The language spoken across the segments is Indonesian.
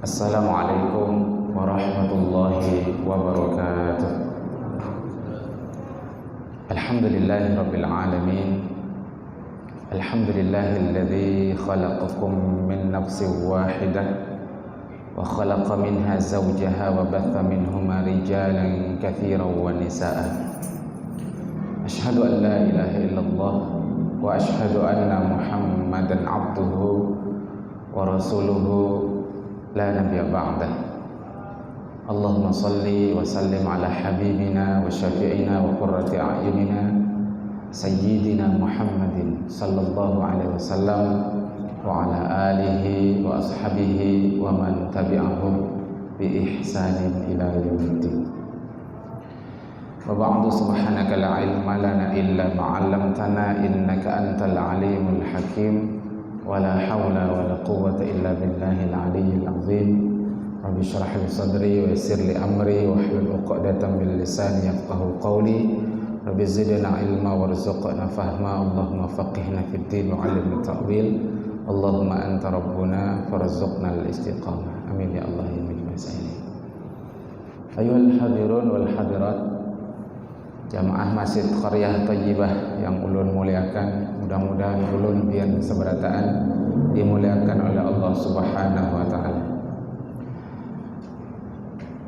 Assalamualaikum warahmatullahi wabarakatuh. Alhamdulillahi rabbil alamin. Alhamdulillahilladzi khalaqakum min nafsin wahidah wa khalaqa minha zawjaha wa batha minhuma rijalan katsiran wa nisaa'a. Asyhadu an la ilaha illallah wa asyhadu anna Muhammadan abduhu wa rasuluhu la nabiyya ba'dah. Allahumma salli wa sallim ala habibina wa syafi'ina wa qurrati a'yunina sayyidina Muhammadin sallallahu alaihi wasallam wa ala alihi wa ashabihi wa man tabi'ahum bi ihsanin ila yaumiddin. Wa ba'du, subhanaka la ilma lana illa ma 'allamtana innaka antal alimul hakim. Wala hawla wala quwwata illa billahil aliyyil azim. Rabbi shrah li sadri wa yassir li amri wahlul 'uqdatam min lisani yafqahu qawli. Rabbi zidna ilma warzuqna fahma. Allahumma faqihna fid din wa 'allimna ta'wil. Allahumma anta rabbuna farzuqna al-istiqamah. Amin ya Allah ya Rabbal alamin. Ayyuhal hadirun wal hadirat, jamaah Masjid Qaryah Thayyibah yang ulun muliakan, mudah-mudahan ulun biar seberataan dimuliakan oleh Allah Subhanahu wa taala.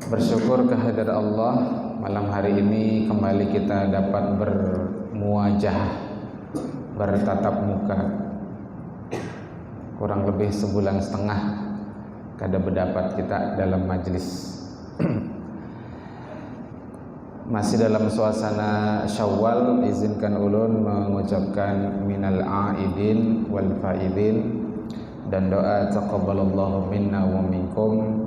Bersyukur kehadirat Allah, malam hari ini kembali kita dapat bermuajah, bertatap muka. Kurang lebih sebulan setengah kada berdapat kita dalam majlis. Masih dalam suasana Syawal, izinkan ulun mengucapkan minal aidin wal faidin dan doa taqabbalallahu minna wa minkum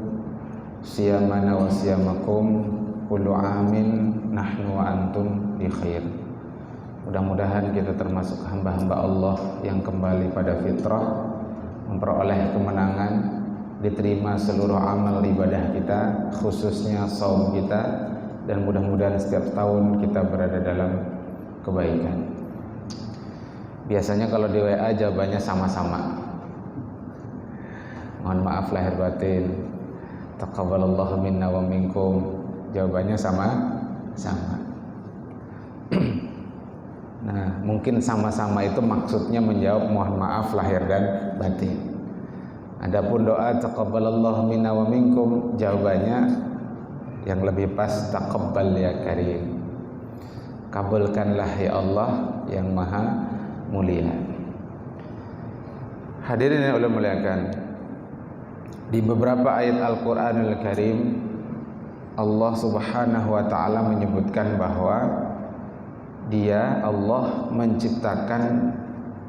siyamana wa siyamakum kullu amin nahnu wa antum bi khair. Mudah-mudahan kita termasuk hamba-hamba Allah yang kembali pada fitrah, memperoleh kemenangan, diterima seluruh amal ibadah kita, khususnya saum kita, dan mudah-mudahan setiap tahun kita berada dalam kebaikan. Biasanya kalau di WA jawabannya sama-sama. Mohon maaf lahir batin. Taqabbalallahu minna wa minkum. Jawabannya sama-sama. Nah, mungkin sama-sama itu maksudnya menjawab mohon maaf lahir dan batin. Adapun doa taqabbalallahu minna wa minkum, jawabannya yang lebih pas taqabbal ya karim. Kabulkanlah ya Allah yang maha mulia. Hadirin yang Allah muliakan, di beberapa ayat Al-Qur'anul Karim Allah Subhanahu wa taala menyebutkan bahwa Dia Allah menciptakan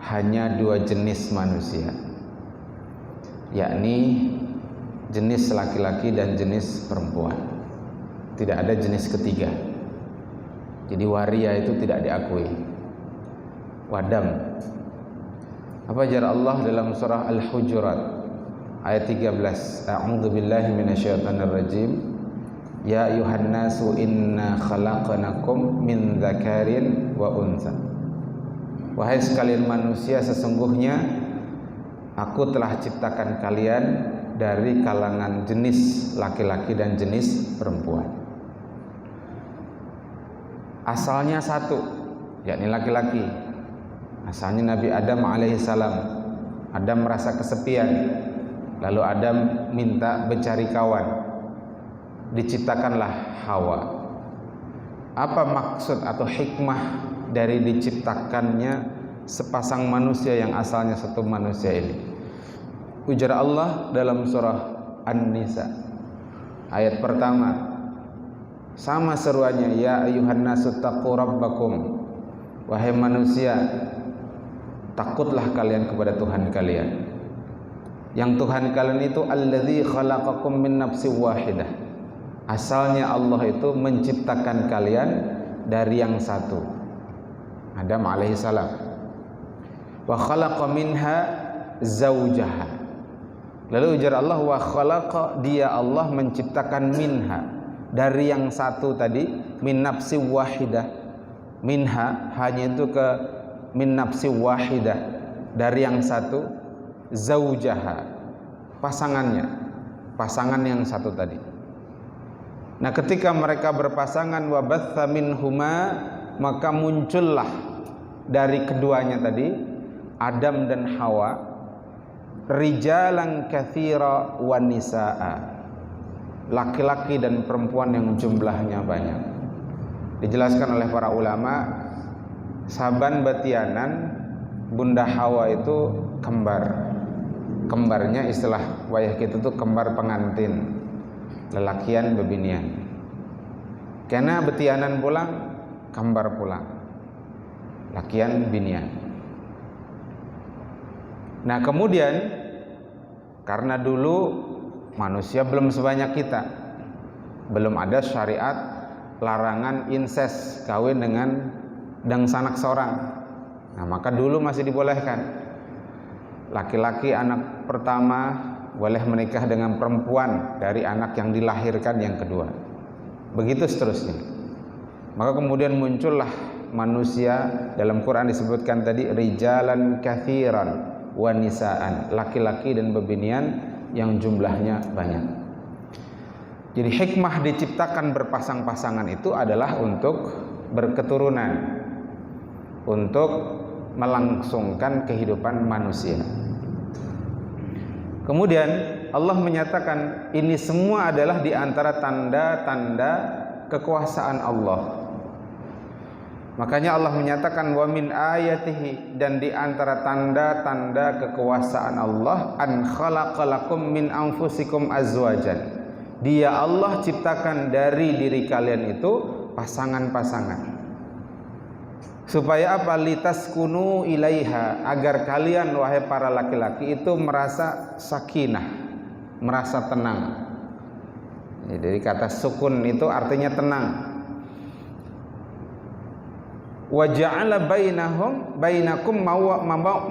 hanya dua jenis manusia, yakni jenis laki-laki dan jenis perempuan. Tidak ada jenis ketiga. Jadi waria itu tidak diakui. Wadam. Apa ajar Allah dalam surah Al-Hujurat ayat 13? A'udzu billahi minasyaitonir rajim. Ya ayuhan nasu inna khalaqnakum min dzakarin wa untha. Wahai sekalian manusia, sesungguhnya aku telah ciptakan kalian dari kalangan jenis laki-laki dan jenis perempuan. Asalnya satu, yakni laki-laki. Asalnya Nabi Adam alaihissalam. Adam merasa kesepian, lalu Adam minta mencari kawan. Diciptakanlah Hawa. Apa maksud atau hikmah dari diciptakannya sepasang manusia yang asalnya satu manusia ini? Ujar Allah dalam surah An-Nisa ayat pertama, sama seruannya, ya ayuhan nasu taqu rabbakum. Wahai manusia, takutlah kalian kepada Tuhan kalian. Yang Tuhan kalian itu alladzi khalaqakum min nafsin wahidah. Asalnya Allah itu menciptakan kalian dari yang satu, Adam alaihissalam. Wa khalaqa minha zawjaha. Lalu ujar Allah, wa khalaqa, dia Allah menciptakan minha, dari yang satu tadi, min nafsi wahidah. Minha hanya itu ke min nafsi wahidah, dari yang satu, zaujaha, pasangannya. pasangan yang satu tadi. Nah, ketika mereka berpasangan wa batha minhuma, maka muncullah dari keduanya tadi, Adam dan Hawa, rijalan katsira wa nisaa, laki-laki dan perempuan yang jumlahnya banyak. Dijelaskan oleh para ulama, saban batianan Bunda Hawa itu kembar. Kembarnya istilah wayah kita tuh kembar pengantin, lelakian bebinian. Karena betianan pulang, kembar pulang, lakian binian. Nah, kemudian karena dulu manusia belum sebanyak kita, belum ada syariat larangan inses, kawin dengan dangsanak seorang. Nah, maka dulu masih dibolehkan. Laki-laki anak pertama boleh menikah dengan perempuan dari anak yang dilahirkan yang kedua. Begitu seterusnya. Maka kemudian muncullah manusia, dalam Quran disebutkan tadi rijalan katsiran wa nisaan, laki-laki dan bebinian yang jumlahnya banyak. Jadi hikmah diciptakan berpasang-pasangan itu adalah untuk berketurunan, untuk melangsungkan kehidupan manusia. Kemudian Allah menyatakan ini semua adalah di antara tanda-tanda kekuasaan Allah. Makanya Allah menyatakan wa min ayatihi, dan di antara tanda-tanda kekuasaan Allah, an khalaqalakum min anfusikum azwajan. Dia Allah ciptakan dari diri kalian itu pasangan-pasangan. Supaya apa? Litaskunu ilaiha, agar kalian wahai para laki-laki itu merasa sakinah, merasa tenang. Jadi kata sukun itu artinya tenang. Wa ja'ala bainakum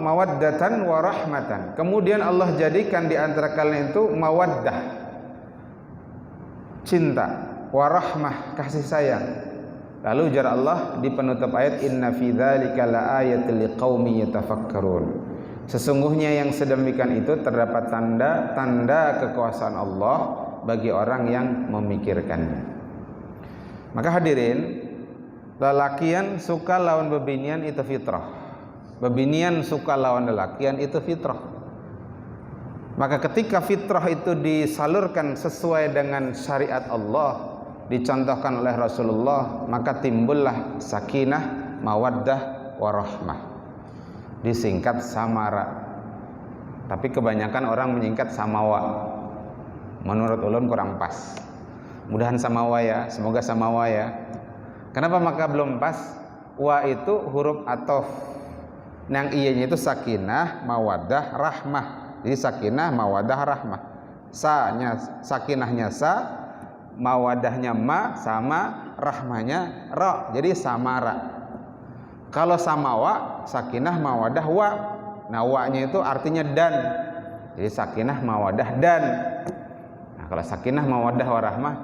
mawaddatan wa rahmatan. Kemudian Allah jadikan di antara kalian itu mawaddah, cinta, wa rahmah, kasih sayang. Lalu ujar Allah di penutup ayat, inna fi dzalika laayatil liqaumin yatafakkarun. Sesungguhnya yang sedemikian itu terdapat tanda-tanda kekuasaan Allah bagi orang yang memikirkannya. Maka hadirin, lelakian suka lawan bebinian itu fitrah. Bebinian suka lawan lelakian itu fitrah. Maka ketika fitrah itu disalurkan sesuai dengan syariat Allah, dicontohkan oleh Rasulullah, maka timbullah sakinah, mawaddah, warahmah. Disingkat samara. Tapi kebanyakan orang menyingkat samawa. Menurut ulun kurang pas. Mudahan samawa ya, semoga samawa ya. Kenapa maka belum pas? Wa itu huruf athof. Yang iyanya itu sakinah, mawaddah, rahmah. Jadi sakinah, mawaddah, rahmah. Sa-nya sakinahnya sa, mawadahnya ma, sama rahmanya ra, jadi samara. Kalau samawa, sakinah, mawadah, wa. Nah, wa-nya itu artinya dan, jadi sakinah, mawadah, dan. Nah, kalau sakinah, mawadah, warahmah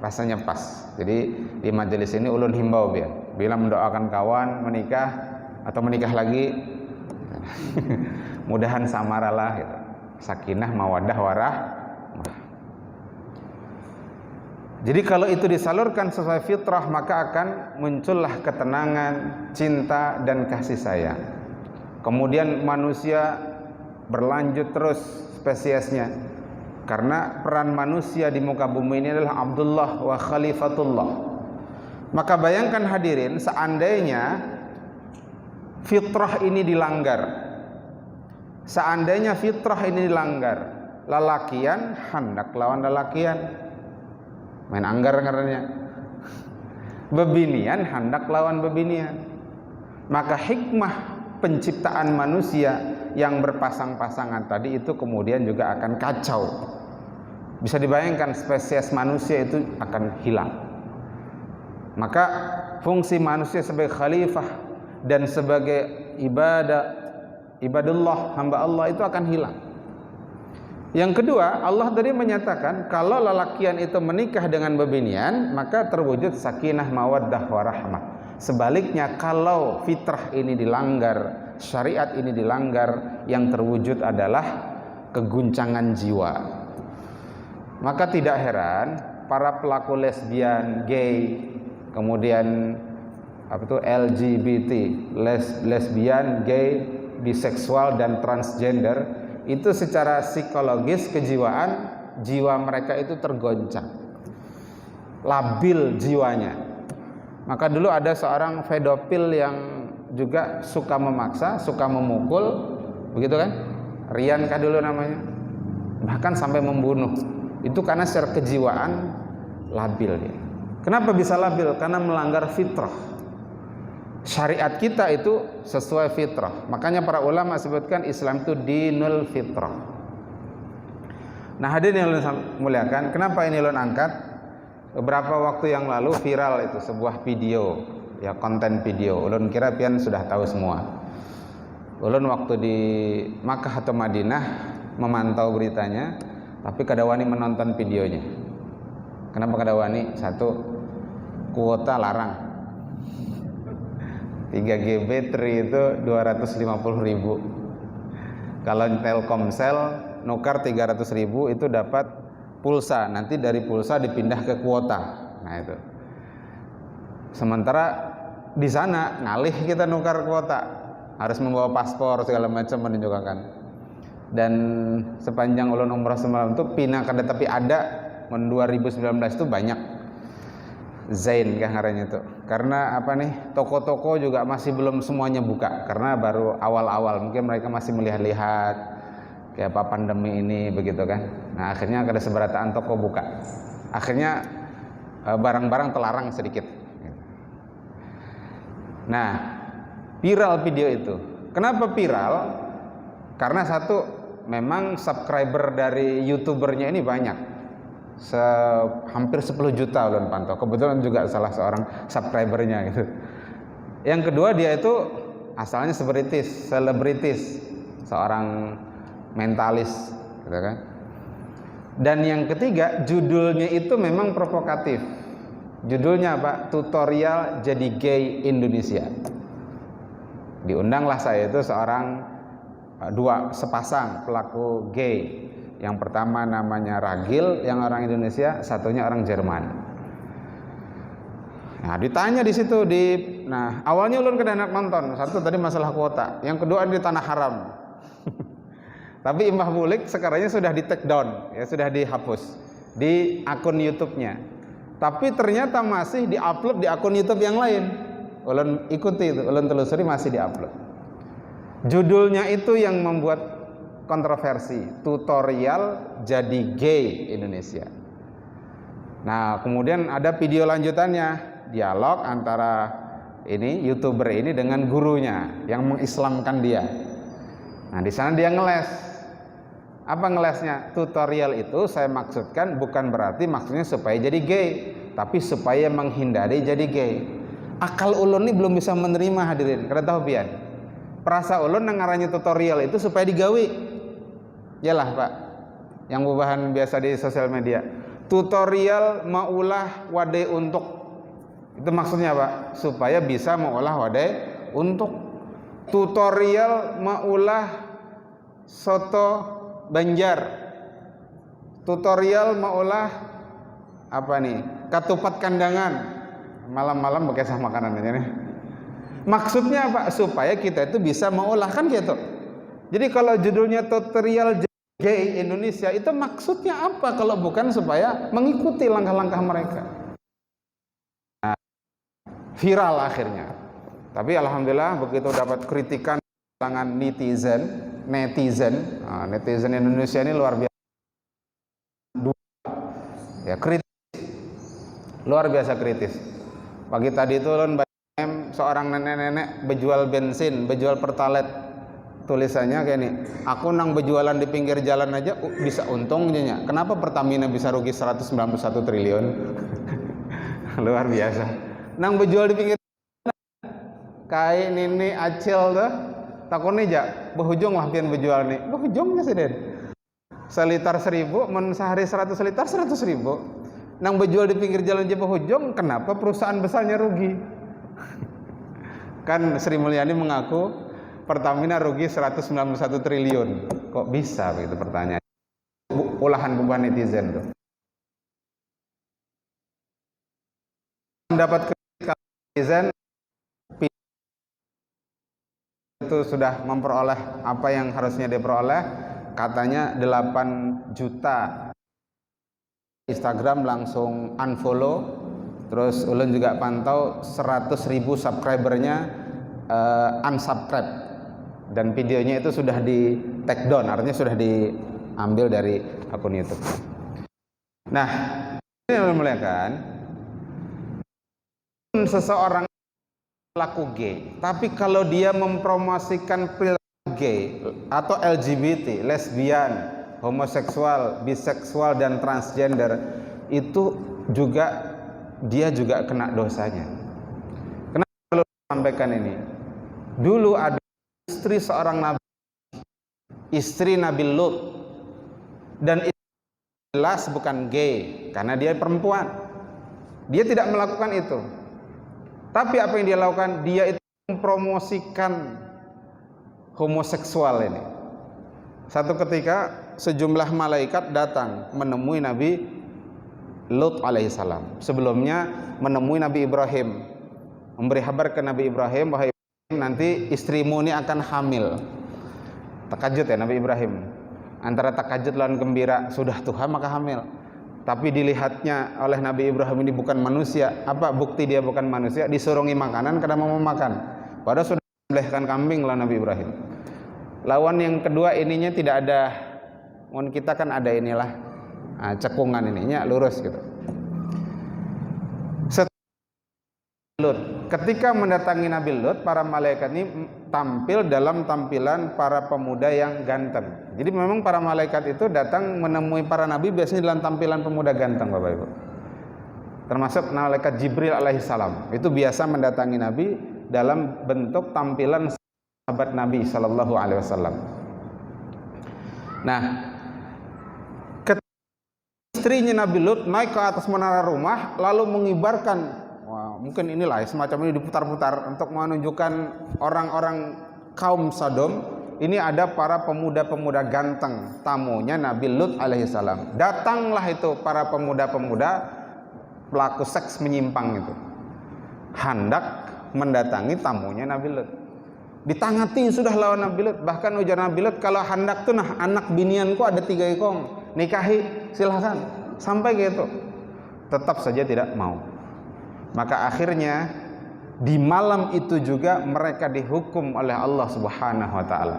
rasanya pas. Jadi di majelis ini ulun himbau bila mendoakan kawan menikah atau menikah lagi, mudahan samaralah gitu. Sakinah, mawadah, warahmah. Jadi kalau itu disalurkan sesuai fitrah, maka akan muncullah ketenangan, cinta, dan kasih sayang. Kemudian manusia berlanjut terus spesiesnya. Karena peran manusia di muka bumi ini adalah Abdullah wa Khalifatullah. Maka bayangkan hadirin, seandainya fitrah ini dilanggar, seandainya fitrah ini dilanggar, lelakian hendak lawan lelakian, main anggar ngarannya, bebinian hendak lawan bebinian. Maka hikmah penciptaan manusia yang berpasang-pasangan tadi itu kemudian juga akan kacau. Bisa dibayangkan spesies manusia itu akan hilang. Maka fungsi manusia sebagai khalifah dan sebagai ibadullah, hamba Allah itu akan hilang. Yang kedua, Allah tadi menyatakan kalau lelakian itu menikah dengan bebinian, maka terwujud sakinah, mawaddah, warahmah. Sebaliknya, kalau fitrah ini dilanggar, syariat ini dilanggar, yang terwujud adalah keguncangan jiwa. Maka tidak heran para pelaku lesbian, gay, kemudian LGBT, lesbian, gay, biseksual dan transgender itu secara psikologis kejiwaan jiwa mereka itu tergoncang, labil jiwanya. Maka dulu ada seorang pedofil yang juga suka memaksa, suka memukul, begitu kan? Rian kah dulu namanya? Bahkan sampai membunuh. Itu karena secara kejiwaan labil dia. Kenapa bisa labil? Karena melanggar fitrah. Syariat kita itu sesuai fitrah. Makanya para ulama sebutkan Islam itu dinul fitrah. Nah, hadirin yang muliakan, kenapa ini ulun angkat? Beberapa waktu yang lalu viral itu sebuah video, ya konten video. Ulun kira pian sudah tahu semua. Ulun waktu di Makkah atau Madinah memantau beritanya, tapi kadawani menonton videonya. Kenapa kadawani? Satu, kuota larang. 3 GB tri itu 250.000. Kalau Telkomsel nukar 300.000 itu dapat pulsa. Nanti dari pulsa dipindah ke kuota. Nah itu. Sementara di sana ngalih kita nukar kuota, harus membawa paspor segala macam menunjukkan. Dan sepanjang ulun umrah semalam itu pindah kada tapi ada 2019 itu banyak Zain kah ngarannya itu. Karena apa nih, toko-toko juga masih belum semuanya buka karena baru awal-awal, mungkin mereka masih melihat-lihat kayak apa pandemi ini begitu kan. Nah, akhirnya kada seberataan toko buka. Akhirnya barang-barang terlarang sedikit. Nah, viral video itu. Kenapa viral? Karena satu, memang subscriber dari YouTubernya ini banyak, hampir 10 juta ulun pantau. Kebetulan juga salah seorang subscribernya gitu. Yang kedua, dia itu asalnya selebritis, seorang mentalis gitu kan. Dan yang ketiga, judulnya itu memang provokatif. Judulnya apa? Tutorial jadi gay Indonesia. Diundanglah saya itu sepasang pelaku gay. Yang pertama namanya Ragil, yang orang Indonesia, satunya orang Jerman. Nah, ditanya di situ nah, awalnya ulun kada enak nonton. Satu tadi masalah kuota, yang kedua di tanah haram. Tapi imbah bulik sekarangnya sudah di take down, ya sudah dihapus di akun YouTube-nya. Tapi ternyata masih diupload di akun YouTube yang lain. Ulun ikuti itu, ulun telusuri masih diupload. Judulnya itu yang membuat kontroversi, tutorial jadi gay Indonesia. Nah, kemudian ada video lanjutannya, dialog antara YouTuber ini dengan gurunya yang mengislamkan dia. Nah, di sana dia ngeles. Apa ngelesnya? Tutorial itu saya maksudkan bukan berarti maksudnya supaya jadi gay, tapi supaya menghindari jadi gay. Akal ulun ini belum bisa menerima, hadirin. Kada tahu pian. Perasa ulun ngarannya tutorial itu supaya digawi. Yalah Pak, yang bahan biasa di sosial media. Tutorial maulah wadai untuk. Itu maksudnya Pak, supaya bisa maulah wadai untuk. Tutorial maulah soto Banjar. Tutorial maulah apa nih? Katupat kandangan. Malam-malam bekesah makanannya nih. Maksudnya apa? Supaya kita itu bisa mengolah kan gitu. Jadi kalau judulnya tutorial gay Indonesia itu maksudnya apa kalau bukan supaya mengikuti langkah-langkah mereka. Nah, viral akhirnya. Tapi alhamdulillah begitu dapat kritikan tangan netizen Indonesia ini luar biasa. Ya, kritis. Luar biasa kritis. Pagi tadi itu seorang nenek-nenek berjual bensin, berjual pertalite. Tulisannya kayak ini, aku nang berjualan di pinggir jalan aja bisa untungnya. Kenapa Pertamina bisa rugi 191 triliun? Luar biasa. Nang berjual di pinggir jalan, kayak nini acil tuh, takutnya aja berhujung lah pian berjual nih. Berhujungnya sih Den. Selitar 1.000, sehari 100 liter 100.000. Nang berjual di pinggir jalan aja berhujung, kenapa perusahaan besarnya rugi? Kan Sri Mulyani mengaku Pertamina rugi 191 triliun. Kok bisa begitu pertanyaan? Ulahan beban netizen tuh. mendapat netizen itu sudah memperoleh apa yang harusnya diperoleh, katanya 8 juta. Instagram langsung unfollow. Terus ulun juga pantau 100.000 subscribernya unsubscribe, dan videonya itu sudah di take down, artinya sudah diambil dari akun YouTube. Nah, ini yang memuliakan, seseorang pelaku gay, tapi kalau dia mempromosikan perilaku gay atau LGBT, lesbian, homoseksual, biseksual, dan transgender, itu juga dia juga kena dosanya. Kenapa perlu sampaikan ini? Dulu ada istri seorang nabi, istri Nabi Lut, dan jelas bukan gay karena dia perempuan. Dia tidak melakukan itu. Tapi apa yang dia lakukan? Dia itu mempromosikan homoseksual ini. Satu ketika sejumlah malaikat datang menemui Nabi Lut alaihissalam. Sebelumnya menemui Nabi Ibrahim, memberi kabar ke Nabi Ibrahim, wahai Ibrahim, nanti istrimu ini akan hamil. Takajud ya Nabi Ibrahim, antara takajud lawan gembira, sudah Tuhan maka hamil. Tapi dilihatnya oleh Nabi Ibrahim ini bukan manusia. Apa bukti dia bukan manusia? Disurungi makanan karena mau makan, padahal sudah membelehkan kambing lawan Nabi Ibrahim. Lawan yang kedua ininya tidak ada, mohon kita kan ada inilah cekungan ininya lurus gitu. Lut, ketika mendatangi Nabi Lut, para malaikat ini tampil dalam tampilan para pemuda yang ganteng. Jadi memang para malaikat itu datang menemui para nabi biasanya dalam tampilan pemuda ganteng, Bapak Ibu. Termasuk malaikat Jibril alaihissalam, itu biasa mendatangi Nabi dalam bentuk tampilan sahabat Nabi sallallahu alaihi wasallam. Nah, istrinya Nabi Lut naik ke atas menara rumah lalu mengibarkan, mungkin inilah semacam ini diputar-putar untuk menunjukkan orang-orang kaum Sodom, ini ada para pemuda-pemuda ganteng tamunya Nabi Lut alaihissalam. Datanglah itu para pemuda-pemuda pelaku seks menyimpang itu, hendak mendatangi tamunya Nabi Lut. Ditangati sudah lawan Nabi Lut, bahkan ujar Nabi Lut, kalau hendak tuh nah anak binianku ada 3 ekor, nikahi silahkan, sampai gitu. Tetap saja tidak mau. Maka akhirnya di malam itu juga mereka dihukum oleh Allah Subhanahu wa taala.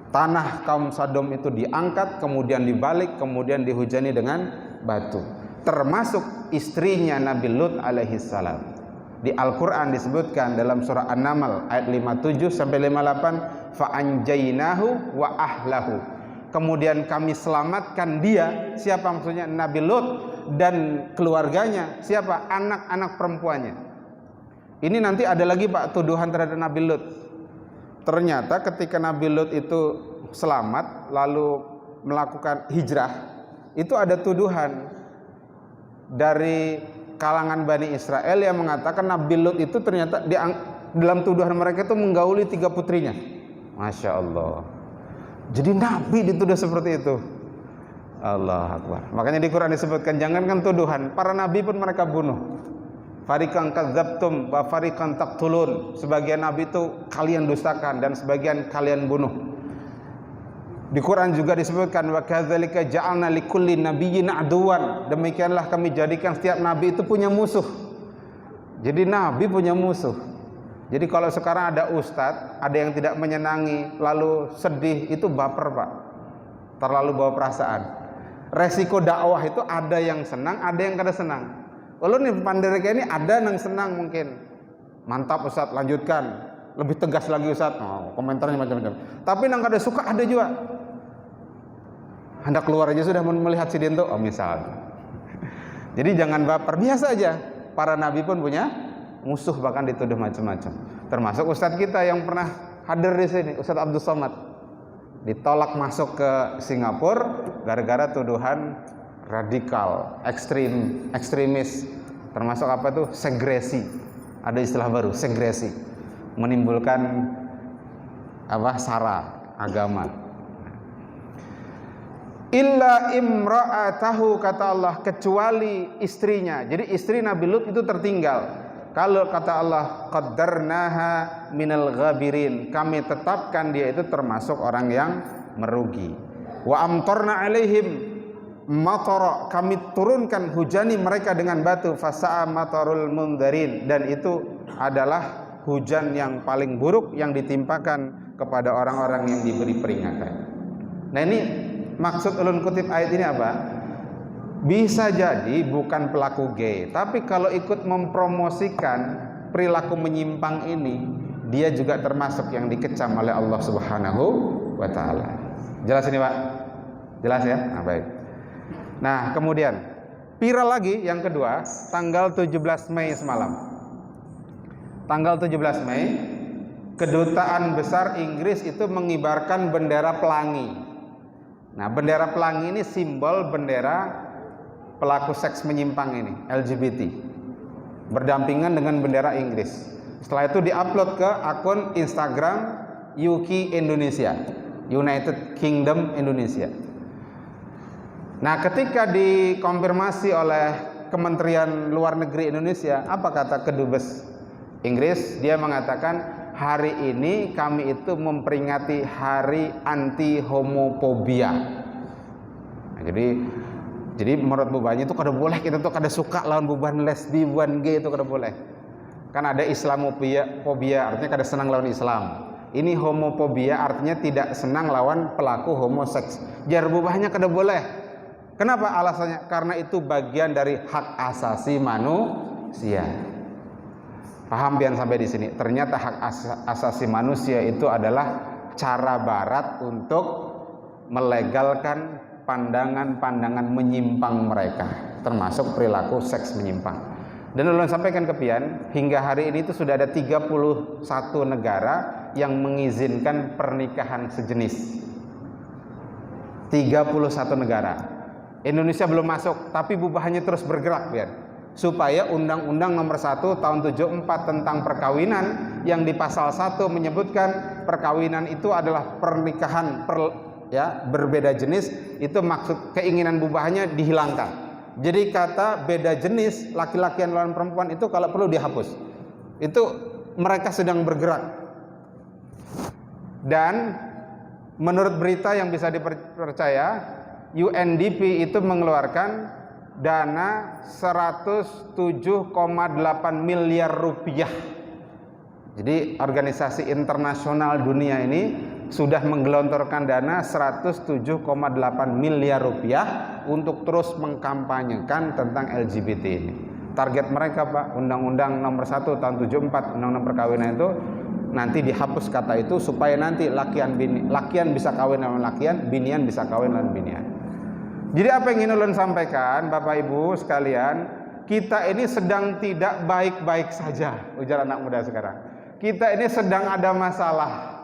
Tanah kaum Sodom itu diangkat, kemudian dibalik, kemudian dihujani dengan batu. Termasuk istrinya Nabi Lut alaihi salam. Di Al-Qur'an disebutkan dalam surah An-Naml ayat 57 sampai 58, fa anjaynahu wa ahlahu. Kemudian kami selamatkan dia, siapa maksudnya? Nabi Lut dan keluarganya, siapa? Anak-anak perempuannya. Ini nanti ada lagi Pak tuduhan terhadap Nabi Lut. Ternyata ketika Nabi Lut itu selamat lalu melakukan hijrah, itu ada tuduhan dari kalangan Bani Israel yang mengatakan Nabi Lut itu ternyata dalam tuduhan mereka itu menggauli 3 putrinya. Masya Allah. Jadi Nabi dituduh seperti itu. Allah Akbar. Makanya di Quran disebutkan, jangankan tuduhan, para nabi pun mereka bunuh. Fariqan kadzabtum wa fariqan taqtulun. Sebagian nabi itu kalian dustakan dan sebagian kalian bunuh. Di Quran juga disebutkan, wa kadzalika ja'alna likulli nabiyyin aduwan. Demikianlah kami jadikan setiap nabi itu punya musuh. Jadi nabi punya musuh. Jadi kalau sekarang ada ustadz, ada yang tidak menyenangi, lalu sedih, itu baper Pak, terlalu bawa perasaan. Resiko dakwah itu ada yang senang, ada yang kada senang. Lalu nih pandereka ini ada yang senang mungkin, mantap ustadz, lanjutkan, lebih tegas lagi ustadz, komentarnya macam-macam. Tapi yang kada suka ada juga, hendak keluar aja sudah melihat si Dinto, misalnya. Jadi jangan baper, biasa aja. Para nabi pun punya musuh, bahkan dituduh macam-macam. Termasuk ustadz kita yang pernah hadir di sini, Ustadz Abdul Somad, ditolak masuk ke Singapura gara-gara tuduhan radikal, ekstremis, termasuk apa tuh? Segresi. Ada istilah baru, segresi, menimbulkan apa? Sara agama. illa imra'atahu, kata Allah, kecuali istrinya. Jadi istri Nabi Lut itu tertinggal. Kalau kata Allah, qaddarnaha minal ghabirin, kami tetapkan dia itu termasuk orang yang merugi. Wa amtarna alaihim matara, kami turunkan hujani mereka dengan batu, fasa'a matarul mundarin, dan itu adalah hujan yang paling buruk yang ditimpakan kepada orang-orang yang diberi peringatan. Nah, ini maksud ulun kutip ayat ini apa? Bisa jadi bukan pelaku gay, tapi kalau ikut mempromosikan perilaku menyimpang ini, dia juga termasuk yang dikecam oleh Allah Subhanahu wa taala. Jelas ini, Pak? Jelas ya? Nah, baik. Nah, kemudian viral lagi yang kedua, tanggal 17 Mei semalam. Tanggal 17 Mei, Kedutaan Besar Inggris itu mengibarkan bendera pelangi. Nah, bendera pelangi ini simbol bendera pelaku seks menyimpang ini, LGBT, berdampingan dengan bendera Inggris. Setelah itu diupload ke akun Instagram UK Indonesia, United Kingdom Indonesia. Nah, ketika dikonfirmasi oleh Kementerian Luar Negeri Indonesia, apa kata Kedubes Inggris? Dia mengatakan, hari ini kami itu memperingati hari anti homofobia. Nah, jadi menurut bubannya itu kada boleh kita tuh kada suka lawan buban lesbi, buban gay itu kada boleh. Kan ada Islamofobia, artinya kada senang lawan Islam. Ini homofobia artinya tidak senang lawan pelaku homoseks. Jar bubahnya kada boleh. Kenapa alasannya? Karena itu bagian dari hak asasi manusia. Paham pian sampai di sini? Ternyata hak asasi manusia itu adalah cara Barat untuk melegalkan pandangan-pandangan menyimpang mereka, termasuk perilaku seks menyimpang. Dan ulun sampaikan ke pian, hingga hari ini itu sudah ada 31 negara yang mengizinkan pernikahan sejenis. 31 negara. Indonesia belum masuk, tapi bubahannya terus bergerak pian, supaya Undang-Undang Nomor 1 Tahun 74 tentang perkawinan yang di pasal 1 menyebutkan perkawinan itu adalah pernikahan berbeda jenis, itu maksud keinginan bubahannya dihilangkan. Jadi kata beda jenis laki-laki lawan perempuan itu kalau perlu dihapus. Itu mereka sedang bergerak. Dan menurut berita yang bisa dipercaya, UNDP itu mengeluarkan dana 107,8 miliar rupiah. Jadi organisasi internasional dunia ini sudah menggelontorkan dana 107,8 miliar rupiah untuk terus mengkampanyekan tentang LGBT ini. Target mereka, Pak, Undang-Undang Nomor 1 Tahun 74, Undang-Undang Perkawinan itu nanti dihapus kata itu, supaya nanti lakian bisa kawin dengan lakian, binian bisa kawin dengan binian. Jadi apa yang ingin ulun sampaikan, Bapak Ibu sekalian, kita ini sedang tidak baik-baik saja, ujar anak muda sekarang. Kita ini sedang ada masalah.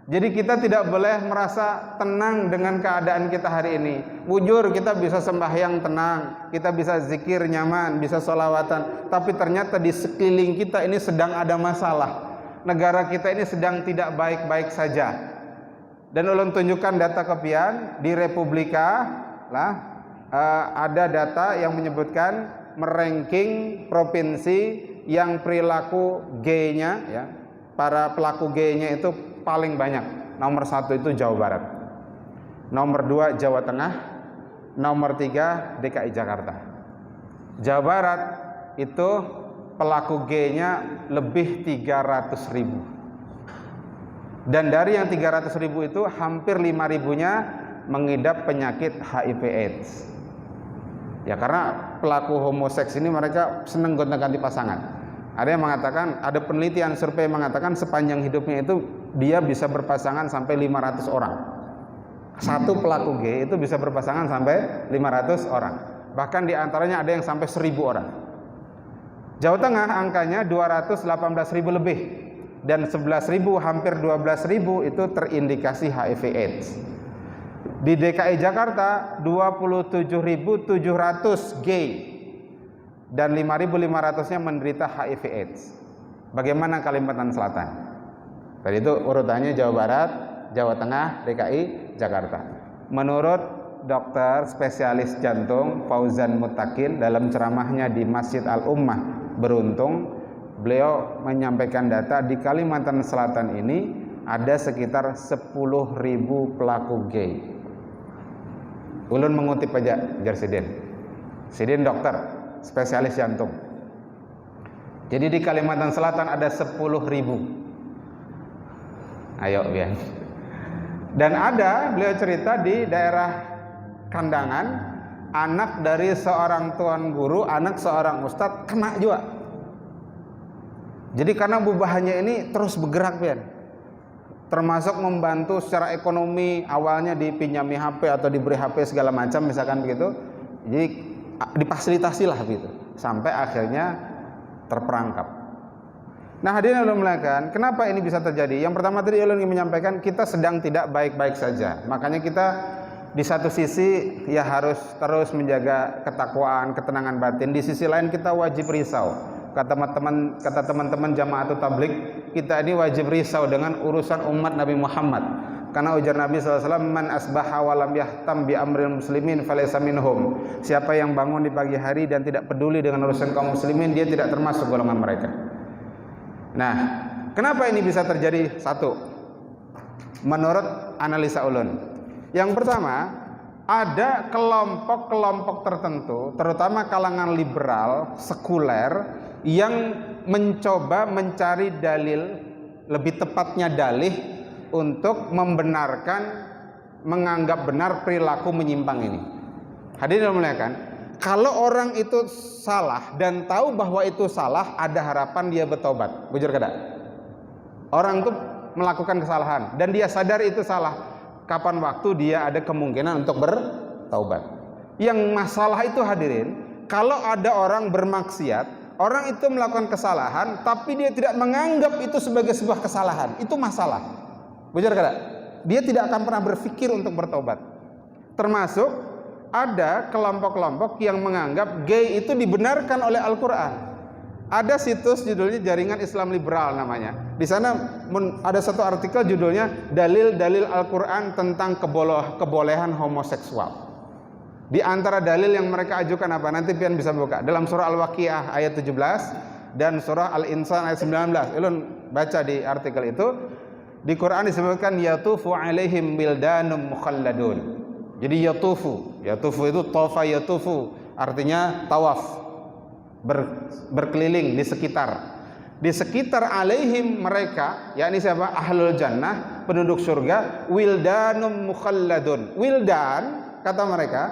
Jadi kita tidak boleh merasa tenang dengan keadaan kita hari ini. Wujur kita bisa sembahyang tenang, kita bisa zikir nyaman, bisa sholawatan, tapi ternyata di sekeliling kita ini sedang ada masalah. Negara kita ini sedang tidak baik-baik saja. Dan ulun tunjukkan data kepian di Republika ada data yang menyebutkan meranking provinsi yang perilaku gay-nya, ya, para pelaku gay-nya itu paling banyak. Nomor 1 itu Jawa Barat, nomor 2 Jawa Tengah, nomor 3 DKI Jakarta. Jawa Barat itu pelaku gay-nya lebih 300.000. Dan dari yang 300.000 itu hampir 5.000-nya mengidap penyakit HIV/AIDS. Ya, karena pelaku homoseks ini mereka senang gonta-ganti pasangan. Ada yang mengatakan, ada penelitian survei mengatakan sepanjang hidupnya itu dia bisa berpasangan sampai 500 orang. Satu pelaku gay itu bisa berpasangan sampai 500 orang. Bahkan diantaranya ada yang sampai 1.000 orang. Jawa Tengah angkanya 218.000 lebih. Dan 11.000 hampir 12.000 itu terindikasi HIV/AIDS. Di DKI Jakarta 27.700 gay dan 5.500-nya menderita HIV/AIDS. Bagaimana Kalimantan Selatan? Tadi itu urutannya Jawa Barat, Jawa Tengah, DKI Jakarta. Menurut dokter spesialis jantung Fauzan Muttaqin dalam ceramahnya di Masjid Al-Ummah Beruntung, beliau menyampaikan data di Kalimantan Selatan ini ada sekitar 10.000 pelaku gay. Ulun mengutip aja Sidin dokter spesialis jantung. Jadi di Kalimantan Selatan ada 10.000. Ayo biar. Dan ada, beliau cerita di daerah Kandangan, anak dari seorang tuan guru, anak seorang ustadz kena juga. Jadi karena bubahannya ini terus bergerak pian, termasuk membantu secara ekonomi, awalnya dipinjami HP atau diberi HP segala macam misalkan begitu. Jadi difasilitasi lah begitu, sampai akhirnya terperangkap. Nah hadirin ulun muliakan, kenapa ini bisa terjadi? Yang pertama tadi ulun ingin menyampaikan kita sedang tidak baik-baik saja. Makanya kita di satu sisi ya harus terus menjaga ketakwaan, ketenangan batin. Di sisi lain kita wajib risau. Kata teman-teman Jamaatul Tabligh, kita ini wajib risau dengan urusan umat Nabi Muhammad. Karena ujar Nabi SAW, man asbaha walam yahtam bi amril muslimin falaysa minhum. Siapa yang bangun di pagi hari dan tidak peduli dengan urusan kaum muslimin, dia tidak termasuk golongan mereka. Nah, kenapa ini bisa terjadi? Satu, menurut analisa ulun. Yang pertama, ada kelompok-kelompok tertentu, terutama kalangan liberal, sekuler, yang mencoba mencari dalil, lebih tepatnya dalih, untuk membenarkan, menganggap benar perilaku menyimpang ini. Hadirin muliakan, kalau orang itu salah dan tahu bahwa itu salah, ada harapan dia bertobat. Bujur kada? Orang itu melakukan kesalahan dan dia sadar itu salah. Kapan waktu dia ada kemungkinan untuk bertaubat. Yang masalah itu hadirin, kalau ada orang bermaksiat, orang itu melakukan kesalahan tapi dia tidak menganggap itu sebagai sebuah kesalahan, itu masalah. Bujur kada? Dia tidak akan pernah berpikir untuk bertobat. Termasuk ada kelompok-kelompok yang menganggap gay itu dibenarkan oleh Al-Quran. Ada situs judulnya Jaringan Islam Liberal namanya. Di sana ada satu artikel judulnya Dalil-dalil Al-Quran tentang kebolehan homoseksual. Di antara dalil yang mereka ajukan apa? Nanti pian bisa buka. Dalam surah Al-Waqiah ayat 17 dan surah Al-Insan ayat 19. Ulun baca di artikel itu. Di Quran disebutkan yatufu alaihim bildanum mukhalladun. Jadi yatufu itu tawafa yatufu, artinya tawaf, berkeliling di sekitar alaihim mereka, yakni siapa? Ahlul jannah, penduduk surga, wildanum mukhalladun. Wildan kata mereka,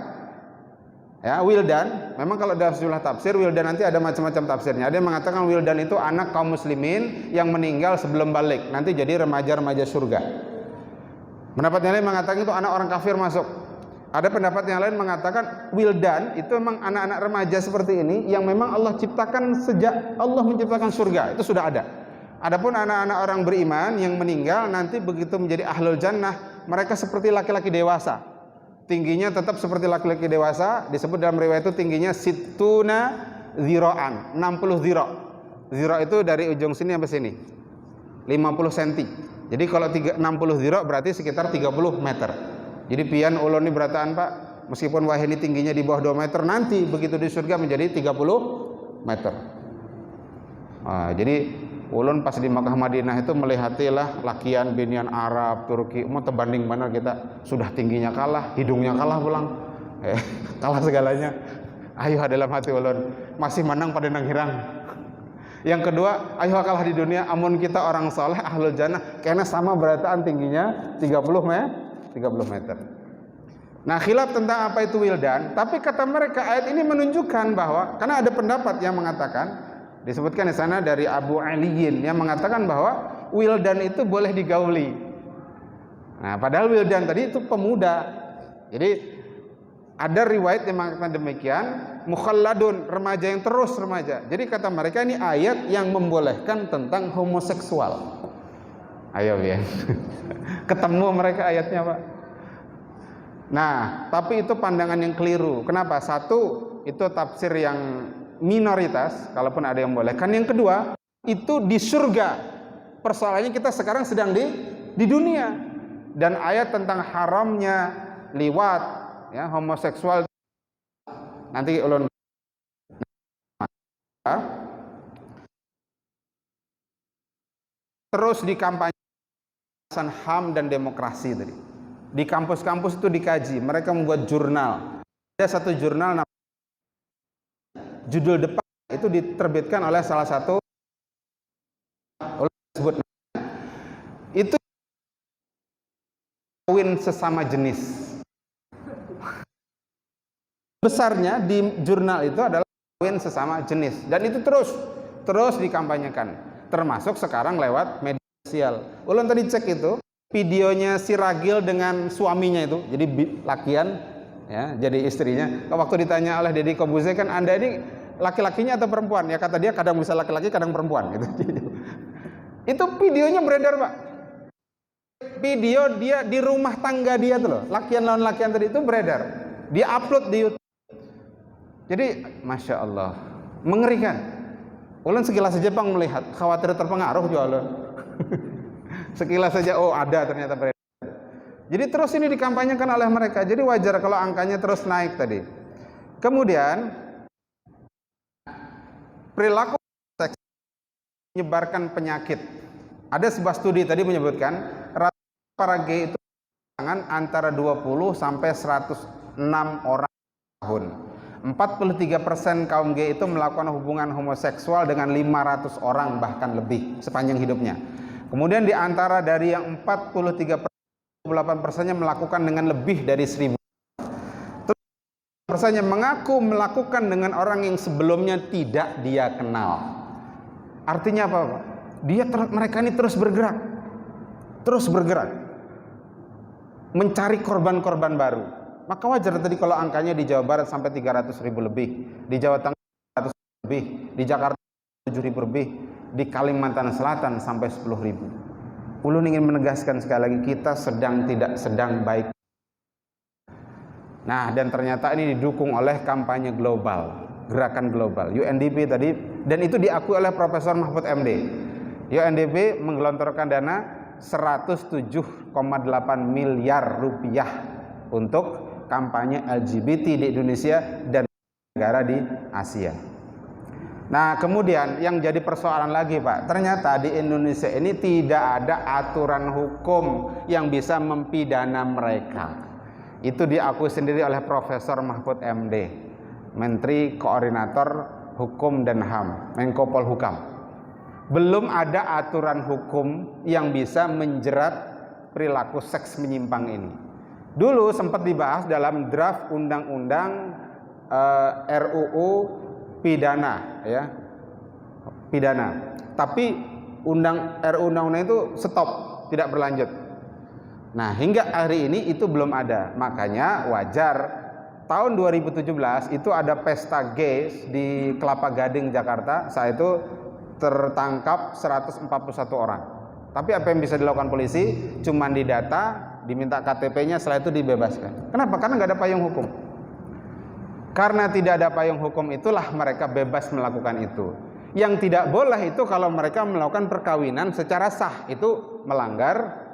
ya wildan. Memang kalau dalam sejumlah tafsir wildan nanti ada macam-macam tafsirnya. Ada yang mengatakan wildan itu anak kaum muslimin yang meninggal sebelum balik, nanti jadi remaja-remaja surga. Pendapat yang lain mengatakan itu anak orang kafir masuk. Ada pendapat yang lain mengatakan wildan itu memang anak-anak remaja seperti ini yang memang Allah ciptakan sejak Allah menciptakan surga, itu sudah ada. Adapun anak-anak orang beriman yang meninggal nanti begitu menjadi ahlul jannah, mereka seperti laki-laki dewasa. Tingginya tetap seperti laki-laki dewasa, disebut dalam riwayat itu tingginya situna zira'an, 60 zira'. Zira' itu dari ujung sini sampai sini 50 cm. Jadi kalau 60 zira' berarti sekitar 30 meter. Jadi pian ulun ini berataan Pak, meskipun wah ini tingginya di bawah 2 meter, nanti begitu di surga menjadi 30 meter. Jadi ulun pas di Makkah Madinah itu melihatilah lakian binian Arab, Turki, mau terbanding mana kita, sudah tingginya kalah, hidungnya kalah pulang, kalah segalanya. Ayo dalam hati ulun, masih menang pada nang hirang. Yang kedua, ayo kalah di dunia, amun kita orang soleh ahlul jannah, karena sama berataan tingginya 30 meter. Nah khilaf tentang apa itu wildan, tapi kata mereka ayat ini menunjukkan bahwa, karena ada pendapat yang mengatakan, disebutkan di sana dari Abu Aliyin yang mengatakan bahwa wildan itu boleh digauli. Nah, padahal wildan tadi itu pemuda. Jadi ada riwayat yang mengatakan demikian, mukhalladun, remaja yang terus remaja. Jadi kata mereka ini ayat yang membolehkan tentang homoseksual. Ayo ya. Ketemu mereka ayatnya, Pak. Nah, tapi itu pandangan yang keliru. Kenapa? Satu, itu tafsir yang minoritas, kalaupun ada yang boleh. Kan yang kedua, itu di surga. Persoalannya kita sekarang sedang di dunia. Dan ayat tentang haramnya liwat, ya, homoseksual nanti ulun terus dikampanyekan HAM dan demokrasi tadi. Di kampus-kampus itu dikaji, mereka membuat jurnal. Ada satu jurnal judul depan itu diterbitkan oleh salah satu sebut itu kawin sesama jenis. Besarnya di jurnal itu adalah kawin sesama jenis, dan itu terus dikampanyekan, termasuk sekarang lewat media sosial. Ulun tadi cek itu videonya si Ragil dengan suaminya itu, jadi lakian ya, jadi istrinya. Waktu ditanya oleh Deddy Kobuze, kan Anda ini laki-lakinya atau perempuan? Ya kata dia kadang bisa laki-laki, kadang perempuan gitu. Itu videonya beredar, Pak. Video dia di rumah tangga dia tuh loh, lakian lawan lakian tadi itu beredar. Dia upload di YouTube. Jadi Masya Allah, mengerikan. Ulun sekilas saja Bang melihat, khawatir terpengaruh juga ulun. Sekilas saja, oh ada ternyata beredar. Jadi terus ini dikampanyekan oleh mereka. Jadi wajar kalau angkanya terus naik tadi. Kemudian perilaku seks menyebarkan penyakit. Ada sebuah studi tadi menyebutkan rata para gay itu antara 20 sampai 106 orang tahun. 43% kaum gay itu melakukan hubungan homoseksual dengan 500 orang bahkan lebih sepanjang hidupnya. Kemudian di antara dari yang 43%, 8%-nya melakukan dengan lebih dari 1000. Persennya mengaku melakukan dengan orang yang sebelumnya tidak dia kenal. Artinya apa, Pak? Mereka ini terus bergerak, mencari korban-korban baru. Maka wajar tadi kalau angkanya di Jawa Barat sampai 300.000 lebih, di Jawa Tengah 100.000 lebih, di Jakarta 7.000 lebih, di Kalimantan Selatan sampai 10.000. Ulun ingin menegaskan sekali lagi, kita tidak sedang baik. Nah, dan ternyata ini didukung oleh kampanye global, gerakan global, UNDP tadi, dan itu diakui oleh Profesor Mahfud MD. UNDP menggelontorkan dana 107,8 miliar rupiah untuk kampanye LGBT di Indonesia dan negara di Asia. Nah, kemudian yang jadi persoalan lagi, Pak, ternyata di Indonesia ini tidak ada aturan hukum yang bisa mempidana mereka. Itu diakui sendiri oleh Profesor Mahfud MD, Menteri Koordinator Hukum dan HAM, Menko Polhukam. Belum ada aturan hukum yang bisa menjerat perilaku seks menyimpang ini. Dulu sempat dibahas dalam draft undang-undang RUU pidana, ya, pidana. Tapi RUU undang-undang itu stop, tidak berlanjut. Nah, hingga hari ini itu belum ada. Makanya wajar tahun 2017 itu ada pesta gay di Kelapa Gading, Jakarta. Saat itu tertangkap 141 orang. Tapi apa yang bisa dilakukan polisi? Cuman didata, diminta KTP-nya, setelah itu dibebaskan. Kenapa? Karena nggak ada payung hukum. Karena tidak ada payung hukum itulah mereka bebas melakukan itu. Yang tidak boleh itu kalau mereka melakukan perkawinan secara sah, itu melanggar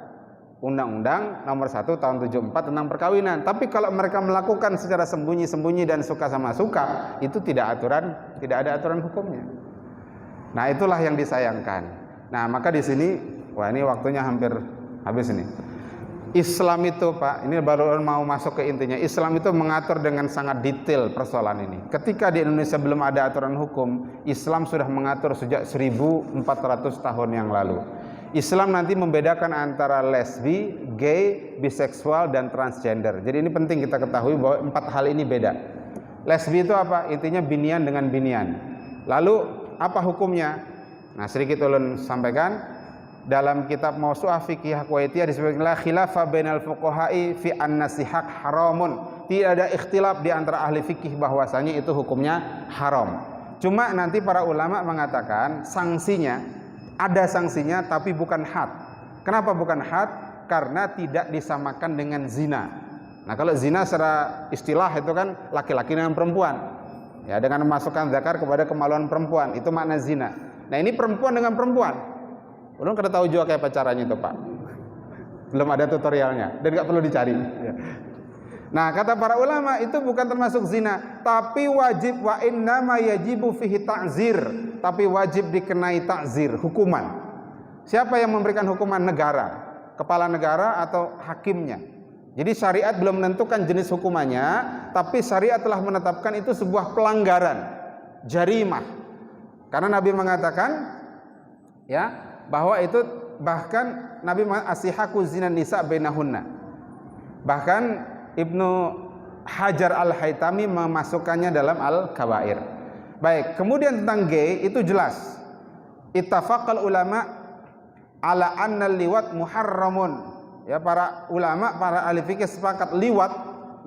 Undang-Undang nomor 1 tahun 74 tentang perkawinan. Tapi kalau mereka melakukan secara sembunyi-sembunyi dan suka sama suka, itu tidak ada aturan hukumnya. Nah, itulah yang disayangkan. Nah, maka di sini, wah ini waktunya hampir habis ini. Islam itu, Pak, ini baru mau masuk ke intinya. Islam itu mengatur dengan sangat detail persoalan ini. Ketika di Indonesia belum ada aturan hukum, Islam sudah mengatur sejak 1400 tahun yang lalu. Islam nanti membedakan antara lesbi, gay, biseksual, dan transgender. Jadi ini penting kita ketahui bahwa 4 hal ini beda. Lesbi itu apa? Intinya binian dengan binian. Lalu apa hukumnya? Nah, sedikit ulun sampaikan. Dalam kitab Mausu'ah Fiqh Kuwaitiyah disebutkan la khilafa bainal fuqaha'i fi an-nasihak haramun. Tidak ada ikhtilaf di antara ahli fikih bahwasanya itu hukumnya haram. Cuma nanti para ulama mengatakan sanksinya, ada sanksinya tapi bukan had. Kenapa bukan had? Karena tidak disamakan dengan zina. Nah, kalau zina secara istilah itu kan laki-laki dengan perempuan. Ya, dengan memasukkan zakar kepada kemaluan perempuan, itu makna zina. Nah, ini perempuan dengan perempuan. Ulun kada tahu juga kayak caranya itu, Pak. Belum ada tutorialnya dan nggak perlu dicari. Ya. Nah, kata para ulama itu bukan termasuk zina, tapi wajib wa innama yajibu fihi ta'zir, tapi wajib dikenai ta'zir, hukuman. Siapa yang memberikan hukuman? Negara, kepala negara atau hakimnya. Jadi syariat belum menentukan jenis hukumannya, tapi syariat telah menetapkan itu sebuah pelanggaran, jarimah. Karena Nabi mengatakan ya bahwa itu, bahkan Nabi asihaku zina nisa bainahunna. Bahkan Ibnu Hajar Al-Haytami memasukkannya dalam Al-Kabair. Baik, kemudian tentang gay itu jelas. Ittafaqal ulama ala anna liwat muharramun. Ya, para ulama, para ahli fikih sepakat liwat,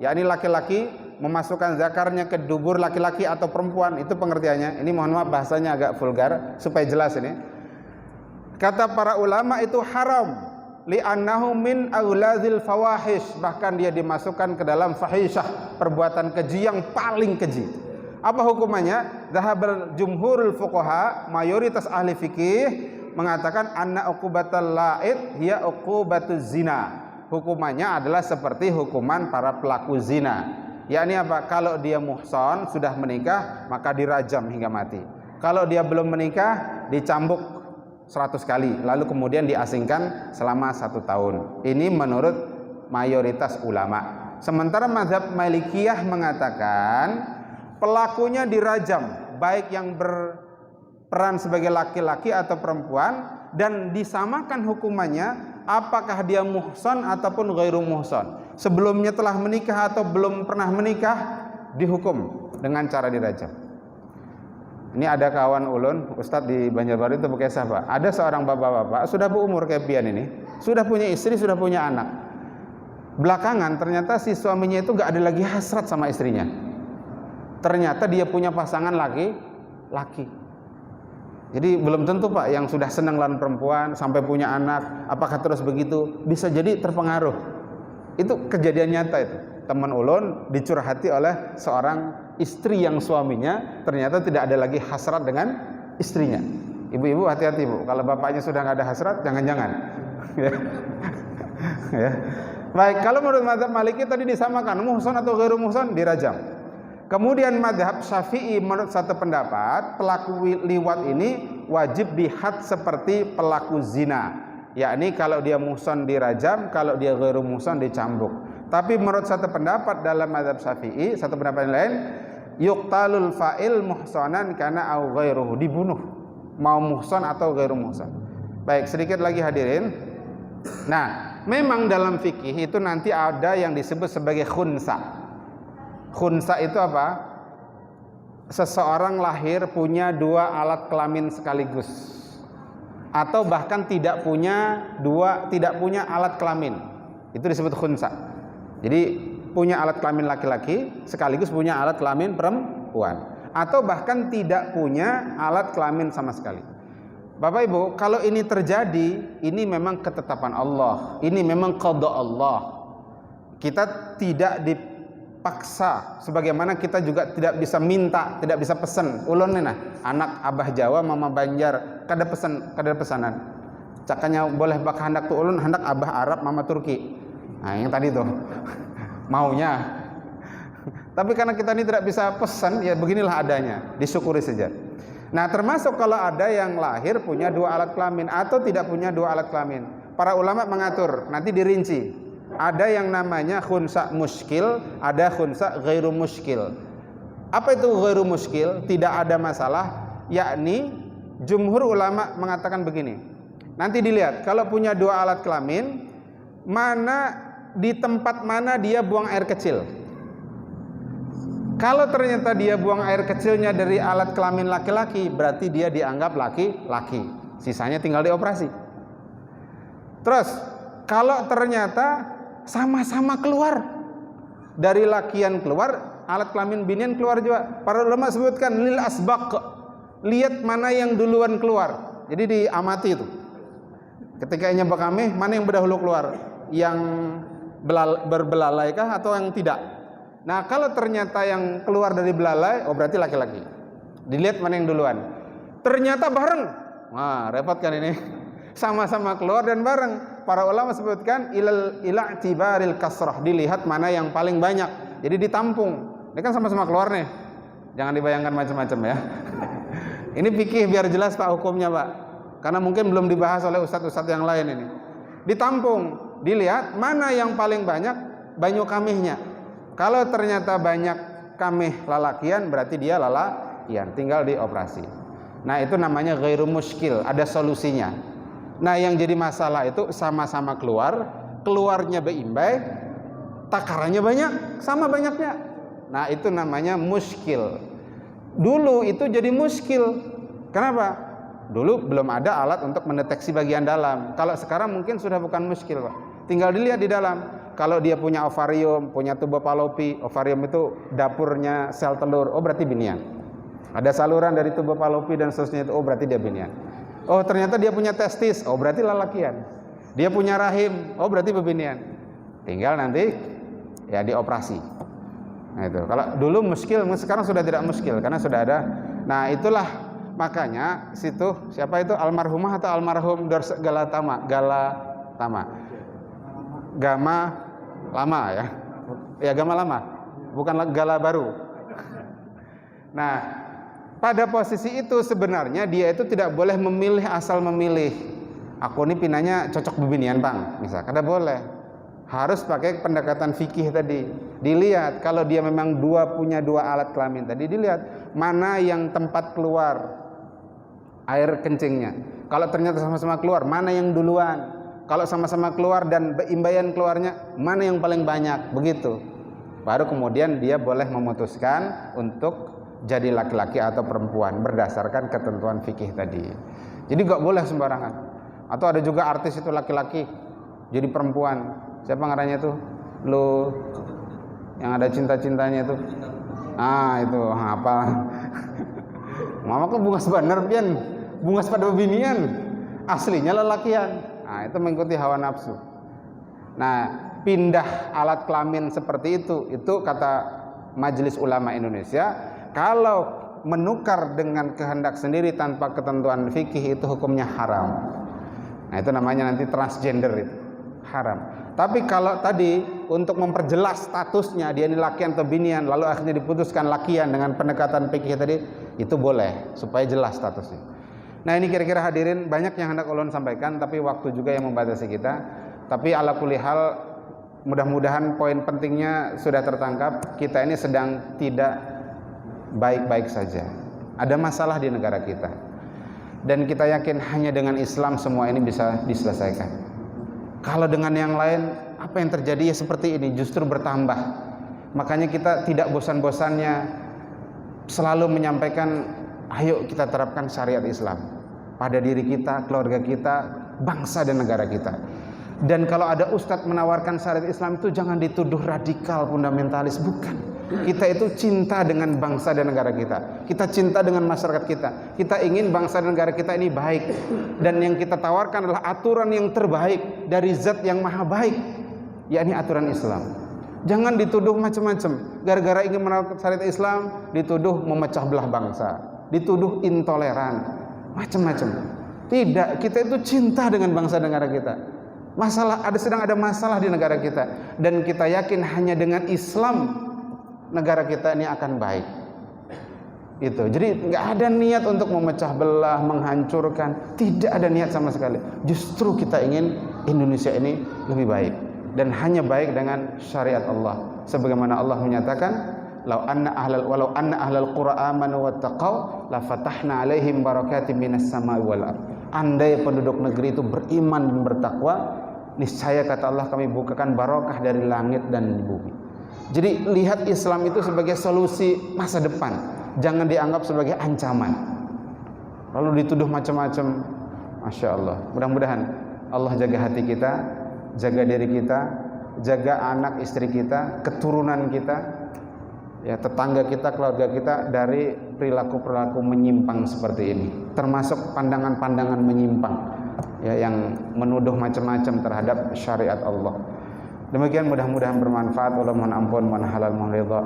yakni laki-laki memasukkan zakarnya ke dubur laki-laki atau perempuan, itu pengertiannya. Ini mohon maaf bahasanya agak vulgar supaya jelas ini. Kata para ulama itu haram, li'annahu min auladzil fawahish, bahkan dia dimasukkan ke dalam fahisyah, perbuatan keji yang paling keji. Apa hukumannya? Dhahabal jumhurul fuqaha, mayoritas ahli fikih mengatakan anna uqubatal la'id hiya uqubatuz zina. Hukumannya adalah seperti hukuman para pelaku zina. Yakni apa? Kalau dia muhsan, sudah menikah, maka dirajam hingga mati. Kalau dia belum menikah, dicambuk 100 kali, lalu kemudian diasingkan selama 1 tahun. Ini menurut mayoritas ulama. Sementara mazhab Malikiyah mengatakan pelakunya dirajam, baik yang berperan sebagai laki-laki atau perempuan, dan disamakan hukumannya apakah dia muhsan ataupun ghairu muhsan. Sebelumnya telah menikah atau belum pernah menikah, dihukum dengan cara dirajam. Ini ada kawan ulun, Ustadz di Banjarbaru itu Bekesah, Pak. Ada seorang bapak-bapak sudah berumur kayak pian ini, sudah punya istri, sudah punya anak. Belakangan ternyata si suaminya itu gak ada lagi hasrat sama istrinya. Ternyata dia punya pasangan laki. Jadi belum tentu, Pak, yang sudah senang lawan perempuan sampai punya anak, apakah terus begitu? Bisa jadi terpengaruh. Itu kejadian nyata itu. Teman ulun dicurhati oleh seorang istri yang suaminya ternyata tidak ada lagi hasrat dengan istrinya. Ibu-ibu hati-hati, Bu. Kalau bapaknya sudah nggak ada hasrat, jangan-jangan. Ya. Baik, kalau menurut mazhab Maliki tadi disamakan muhsan atau ghairu muhsan dirajam. Kemudian mazhab Syafi'i menurut satu pendapat pelaku liwat ini wajib dihad seperti pelaku zina. Yakni kalau dia muhsan dirajam, kalau dia ghairu muhsan dicambuk. Tapi menurut satu pendapat dalam mazhab Syafi'i, satu pendapat yang lain, yuqtalul fa'il muhsanan kana au ghairuhu, dibunuh mau muhsan atau ghairu muhsan. Baik, sedikit lagi hadirin. Nah, memang dalam fikih itu nanti ada yang disebut sebagai khunsa. Khunsa itu apa? Seseorang lahir punya 2 alat kelamin sekaligus, atau bahkan tidak punya alat kelamin. Itu disebut khunsa. Jadi punya alat kelamin laki-laki sekaligus punya alat kelamin perempuan, atau bahkan tidak punya alat kelamin sama sekali. Bapak Ibu, kalau ini terjadi, ini memang ketetapan Allah, ini memang qada Allah. Kita tidak dipaksa, sebagaimana kita juga tidak bisa minta, tidak bisa pesan. Ulun nah, anak Abah Jawa, Mama Banjar, kada pesanan. Cakanya boleh bak hendak tu ulun, hendak Abah Arab, Mama Turki. Nah, yang tadi tuh maunya. Tapi karena kita ini tidak bisa pesan, ya beginilah adanya, disyukuri saja. Nah, termasuk kalau ada yang lahir punya 2 alat kelamin atau tidak punya 2 alat kelamin. Para ulama mengatur, nanti dirinci. Ada yang namanya khunsa muskil, ada khunsa ghairu muskil. Apa itu ghairu muskil? Tidak ada masalah, yakni jumhur ulama mengatakan begini. Nanti dilihat, kalau punya 2 alat kelamin, di tempat mana dia buang air kecil. Kalau ternyata dia buang air kecilnya dari alat kelamin laki-laki, berarti dia dianggap laki-laki. Sisanya tinggal dioperasi. Terus, kalau ternyata sama-sama keluar, dari lakian keluar, alat kelamin binian keluar juga. Para ulama sebutkan lil asbaq, lihat mana yang duluan keluar. Jadi diamati itu. Ketika nyebak kami, mana yang berdahulu keluar? Yang berbelalaikah atau yang tidak? Nah, kalau ternyata yang keluar dari belalai, oh berarti laki-laki. Dilihat mana yang duluan. Ternyata bareng. Wah, repot kan ini. sama-sama keluar dan bareng. Para ulama sebutkan ila tibaril kasrah, dilihat mana yang paling banyak. Jadi ditampung. Ini kan sama-sama keluar nih. Jangan dibayangkan macam-macam ya. Ini fikih biar jelas Pak hukumnya Pak. Karena mungkin belum dibahas oleh ustadz-ustadz yang lain ini. Ditampung, dilihat mana yang paling banyak banyu kamihnya. Kalau ternyata banyak kamih lalakian, berarti dia lalakian, tinggal dioperasi. Nah itu namanya ghairu muskil, ada solusinya. Nah yang jadi masalah itu sama-sama keluar, keluarnya beimbai, takarannya banyak, sama banyaknya. Nah itu namanya muskil. Dulu itu jadi muskil. Kenapa? Dulu belum ada alat untuk mendeteksi bagian dalam. Kalau sekarang mungkin sudah bukan muskil Pak. Tinggal dilihat di dalam. Kalau dia punya ovarium, punya tuba Fallopi, ovarium itu dapurnya sel telur, oh berarti binian. Ada saluran dari tuba Fallopi dan seterusnya itu, oh berarti dia binian. Oh ternyata dia punya testis, oh berarti lalakian. Dia punya rahim, oh berarti bebinian. Tinggal nanti ya dioperasi. Nah itu. Kalau dulu muskil, sekarang sudah tidak muskil karena sudah ada. Nah itulah makanya situ siapa itu almarhumah atau almarhum Galatama Gama lama ya Gama lama bukan Gala baru. Nah pada posisi itu sebenarnya dia itu tidak boleh memilih asal memilih. Aku ini pinanya cocok bebinian Bang misalkan, tidak boleh. Harus pakai pendekatan fikih tadi. Dilihat kalau dia memang punya dua alat kelamin tadi, dilihat mana yang tempat keluar air kencingnya. Kalau ternyata sama-sama keluar, mana yang duluan? Kalau sama-sama keluar dan imbaian keluarnya, mana yang paling banyak? Begitu. Baru kemudian dia boleh memutuskan untuk jadi laki-laki atau perempuan berdasarkan ketentuan fikih tadi. Jadi gak boleh sembarangan. Atau ada juga artis itu laki-laki jadi perempuan. Siapa ngarannya tuh? Lu yang ada cinta-cintanya itu. Itu apa? Mama kok bungas bener pian, bungas pada bebinian, aslinya lelakian. Nah itu mengikuti hawa nafsu. Nah pindah alat kelamin seperti itu kata Majelis Ulama Indonesia, kalau menukar dengan kehendak sendiri tanpa ketentuan fikih itu hukumnya haram. Nah itu namanya nanti transgender itu haram. Tapi kalau tadi untuk memperjelas statusnya dia ini lakian atau binian, lalu akhirnya diputuskan lakian dengan pendekatan fikih tadi, itu boleh supaya jelas statusnya. Nah ini kira-kira hadirin banyak yang hendak ulun sampaikan, tapi waktu juga yang membatasi kita. Tapi ala kulli hal mudah-mudahan poin pentingnya sudah tertangkap. Kita ini sedang tidak baik-baik saja. Ada masalah di negara kita. Dan kita yakin hanya dengan Islam semua ini bisa diselesaikan. Kalau dengan yang lain, apa yang terjadi ya seperti ini, justru bertambah. Makanya kita tidak bosan-bosannya selalu menyampaikan, ayo kita terapkan syariat Islam pada diri kita, keluarga kita, bangsa dan negara kita. Dan kalau ada ustadz menawarkan syariat Islam itu jangan dituduh radikal, fundamentalis, bukan. Kita itu cinta dengan bangsa dan negara kita. Kita cinta dengan masyarakat kita. Kita ingin bangsa dan negara kita ini baik. Dan yang kita tawarkan adalah aturan yang terbaik dari zat yang maha baik, yakni aturan Islam. Jangan dituduh macam-macam. Gara-gara ingin menerapkan syariat Islam, dituduh memecah belah bangsa, dituduh intoleran, macam-macam. Tidak, kita itu cinta dengan bangsa dan negara kita. Sedang ada masalah di negara kita, dan kita yakin hanya dengan Islam negara kita ini akan baik. Itu. Jadi nggak ada niat untuk memecah belah, menghancurkan, tidak ada niat sama sekali. Justru kita ingin Indonesia ini lebih baik, dan hanya baik dengan syariat Allah. Sebagaimana Allah menyatakan, walau anna ahlal qura amanu wattaqau la fatahna alaihim barakatim minas sama'i wal ardh. Andai penduduk negeri itu beriman dan bertakwa, niscaya kata Allah kami bukakan barokah dari langit dan bumi. Jadi lihat Islam itu sebagai solusi masa depan, jangan dianggap sebagai ancaman. Lalu dituduh macam-macam. Masya Allah. Mudah-mudahan Allah jaga hati kita, jaga diri kita, jaga anak istri kita, keturunan kita, ya tetangga kita, keluarga kita dari perilaku-perilaku menyimpang seperti ini. Termasuk pandangan-pandangan menyimpang, ya, yang menuduh macam-macam terhadap syariat Allah. Demikian, mudah-mudahan bermanfaat. Allah mohon ampun, mohon halal, mohon ridha.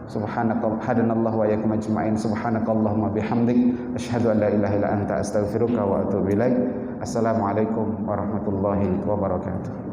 Subhanallah, hadanallahu wa iyyakum ajma'in. Subhanakallahumma bihamdik asyhadu an la ilaha illa anta astaghfiruka wa atubu ilaik. Assalamualaikum warahmatullahi wabarakatuh.